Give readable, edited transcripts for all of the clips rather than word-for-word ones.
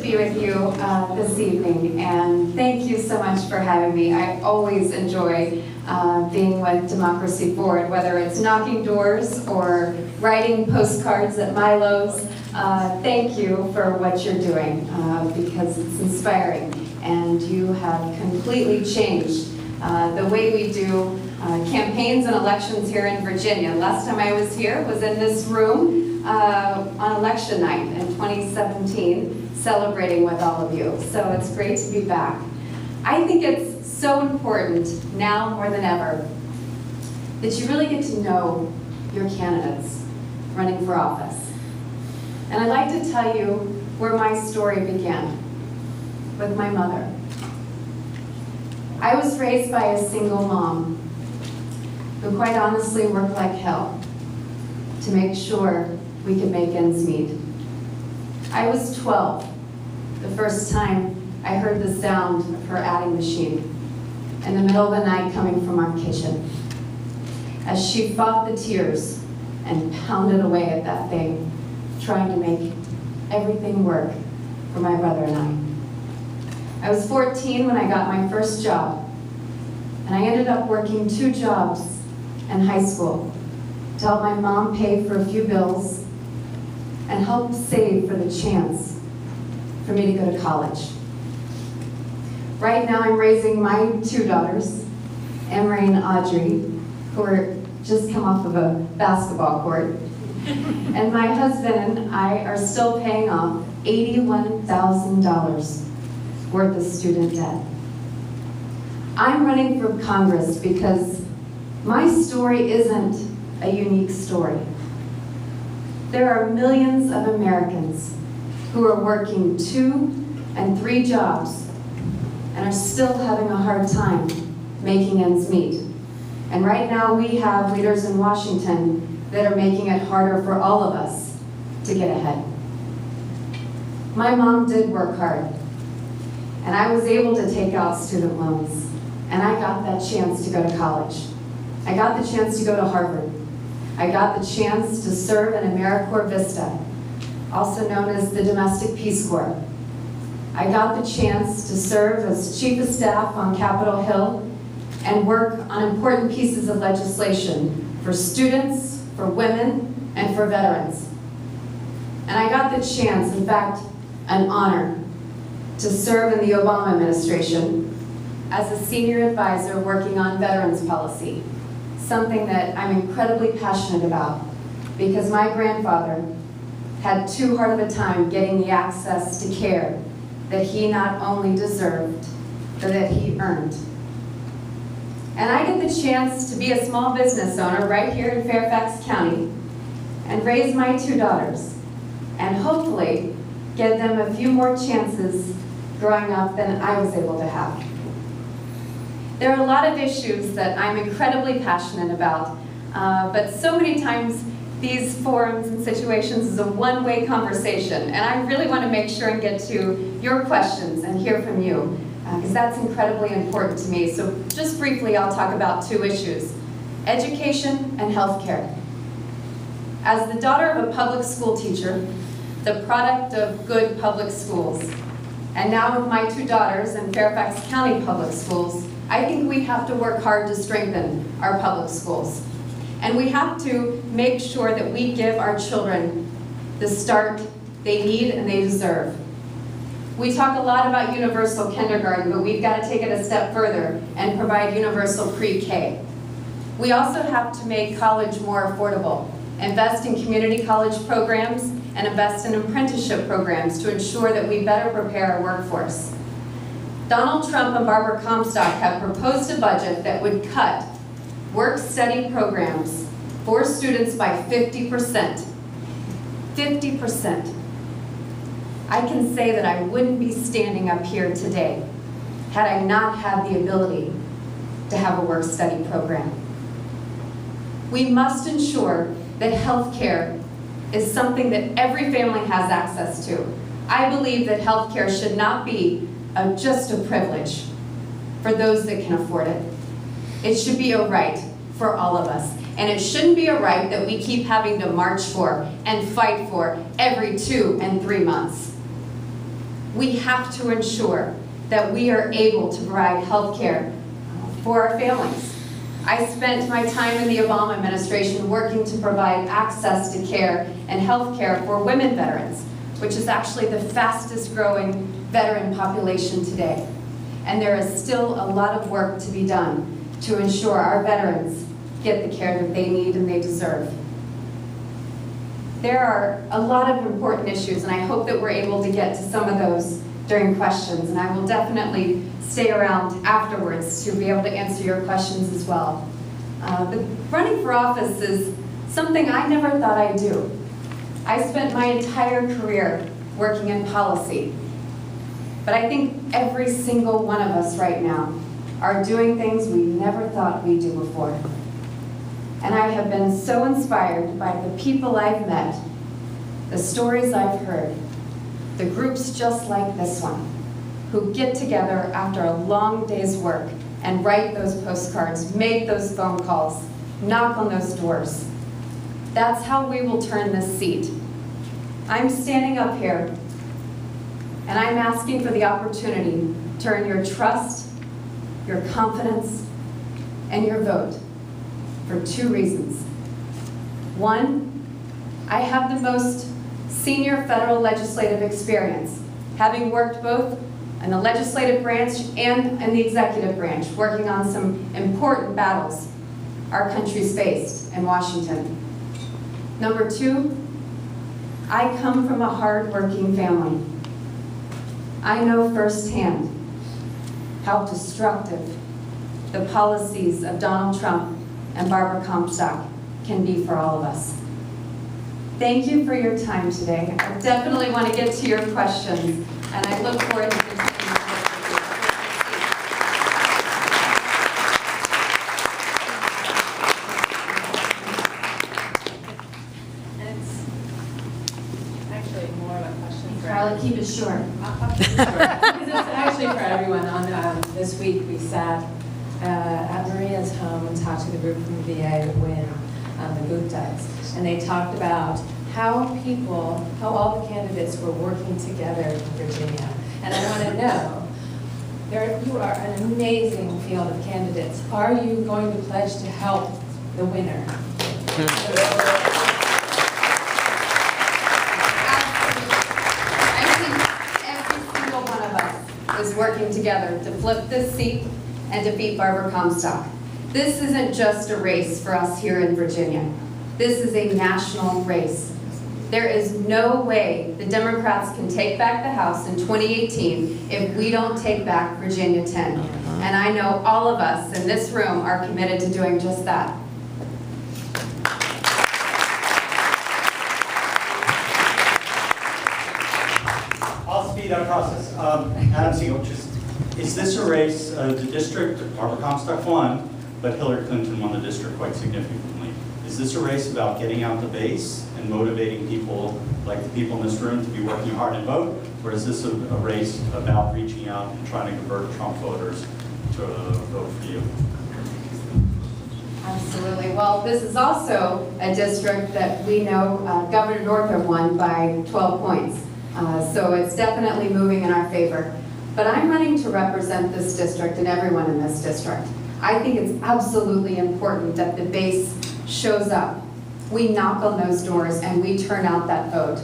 be with you this evening, and thank you so much for having me. I always enjoy being with Democracy Forward, whether it's knocking doors or writing postcards at Milo's. Thank you for what you're doing, because it's inspiring, and you have completely changed the way we do campaigns and elections here in Virginia. Last time I was here was in this room on election night in 2017, celebrating with all of you. So it's great to be back. I think it's so important now more than ever that you really get to know your candidates running for office. And I'd like to tell you where my story began, with my mother. I was raised by a single mom who quite honestly worked like hell to make sure we could make ends meet. I was 12 the first time I heard the sound of her adding machine in the middle of the night coming from our kitchen, as she fought the tears and pounded away at that thing, trying to make everything work for my brother and I was 14 when I got my first job, and I ended up working 2 jobs in high school to help my mom pay for a few bills and help save for the chance for me to go to college. Right now I'm raising my 2 daughters, Emery and Audrey, who are just come off of a basketball court. And my husband and I are still paying off $81,000 worth of student debt. I'm running for Congress because my story isn't a unique story. There are millions of Americans who are working 2 and 3 jobs and are still having a hard time making ends meet. And right now we have leaders in Washington that are making it harder for all of us to get ahead. My mom did work hard, and I was able to take out student loans, and I got that chance to go to college. I got the chance to go to Harvard. I got the chance to serve in AmeriCorps Vista, also known as the Domestic Peace Corps. I got the chance to serve as Chief of Staff on Capitol Hill and work on important pieces of legislation for students, for women, and for veterans. And I got the chance, in fact, an honor, to serve in the Obama administration as a senior advisor working on veterans policy, something that I'm incredibly passionate about because my grandfather had too hard of a time getting the access to care that he not only deserved, but that he earned. And I get the chance to be a small business owner right here in Fairfax County and raise my 2 daughters and hopefully give them a few more chances growing up than I was able to have. There are a lot of issues that I'm incredibly passionate about, but so many times these forums and situations is a one-way conversation, and I really want to make sure and get to your questions and hear from you, because that's incredibly important to me. So just briefly, I'll talk about 2 issues: education and healthcare. As the daughter of a public school teacher, the product of good public schools, and now with my 2 daughters in Fairfax County Public Schools, I think we have to work hard to strengthen our public schools. And we have to make sure that we give our children the start they need and they deserve. We talk a lot about universal kindergarten, but we've got to take it a step further and provide universal pre-K. We also have to make college more affordable, invest in community college programs, and invest in apprenticeship programs to ensure that we better prepare our workforce. Donald Trump and Barbara Comstock have proposed a budget that would cut work-study programs for students by 50%. 50%. I can say that I wouldn't be standing up here today had I not had the ability to have a work-study program. We must ensure that health care is something that every family has access to. I believe that health care should not be just a privilege for those that can afford it. It should be a right for all of us. And it shouldn't be a right that we keep having to march for and fight for every 2 and 3 months. we have to ensure that we are able to provide health care for our families. I spent my time in the Obama administration working to provide access to care and health care for women veterans, which is actually the fastest growing veteran population today. And there is still a lot of work to be done to ensure our veterans get the care that they need and they deserve. There are a lot of important issues, and I hope that we're able to get to some of those during questions, and I will definitely stay around afterwards to be able to answer your questions as well. But running for office is something I never thought I'd do. I spent my entire career working in policy, but I think every single one of us right now are doing things we never thought we'd do before. And I have been so inspired by the people I've met, the stories I've heard, the groups just like this one, who get together after a long day's work and write those postcards, make those phone calls, knock on those doors. That's how we will turn this seat. I'm standing up here, and I'm asking for the opportunity to earn your trust, your confidence, and your vote for two reasons. One, I have the most senior federal legislative experience, having worked both in the legislative branch and in the executive branch, working on some important battles our country's faced in Washington. Number two, I come from a hard-working family. I know firsthand how destructive the policies of Donald Trump and Barbara Comstock can be for all of us. Thank you for your time today. I definitely want to get to your questions, and I look forward to continuing to work with you. And it's actually more of a question for Carla, keep it short. Because it's actually for everyone. On this week, we sat at Maria's home and talked to the group from the VA when the Guptas, and they talked about how all the candidates were working together in Virginia. And I want to know, you are an amazing field of candidates. Are you going to pledge to help the winner? Absolutely. I think every single one of us is working together to flip this seat and defeat Barbara Comstock. This isn't just a race for us here in Virginia. This is a national race. There is no way the Democrats can take back the House in 2018 if we don't take back Virginia 10. And I know all of us in this room are committed to doing just that. I'll speed up process. Adam Siegel, is this a race, the district, Barbara Comstock won, but Hillary Clinton won the district quite significantly. Is this a race about getting out the base and motivating people, like the people in this room, to be working hard and vote? Or is this a race about reaching out and trying to convert Trump voters to vote for you? Absolutely. Well, this is also a district that we know Governor Northam won by 12 points. So it's definitely moving in our favor. But I'm running to represent this district and everyone in this district. I think it's absolutely important that the base shows up. We knock on those doors and we turn out that vote.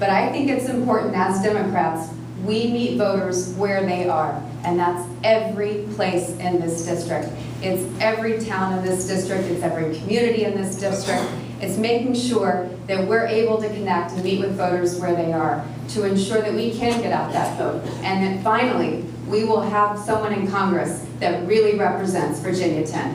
But I think it's important as Democrats, we meet voters where they are. And that's every place in this district. It's every town in this district. It's every community in this district. It's making sure that we're able to connect and meet with voters where they are to ensure that we can get out that vote. And that finally, we will have someone in Congress that really represents Virginia 10.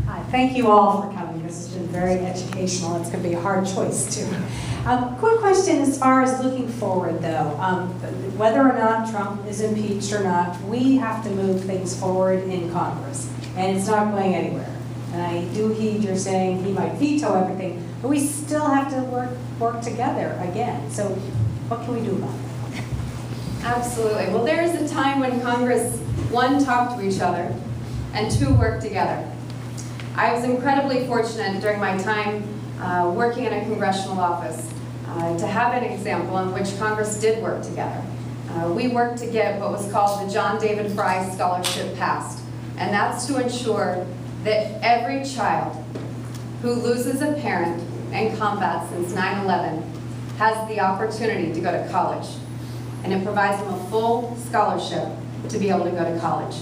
Hi, thank you all for coming. This has been very educational. It's going to be a hard choice, too. Quick question as far as looking forward, though. Whether or not Trump is impeached or not, we have to move things forward in Congress, and it's not going anywhere. And I do heed you're saying he might veto everything, but we still have to work together again. So what can we do about it? Absolutely. Well, there is a time when Congress, one, talked to each other, and two, worked together. I was incredibly fortunate during my time working in a congressional office to have an example in which Congress did work together. We worked to get what was called the John David Fry Scholarship passed, and that's to ensure that every child who loses a parent in combat since 9/11 has the opportunity to go to college, and it provides them a full scholarship to be able to go to college.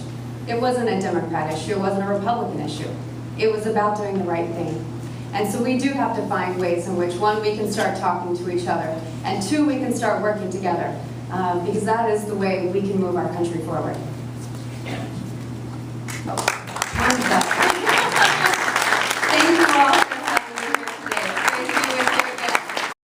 It wasn't a Democrat issue, it wasn't a Republican issue. It was about doing the right thing. And so we do have to find ways in which, one, we can start talking to each other, and two, we can start working together, because that is the way we can move our country forward. Oh.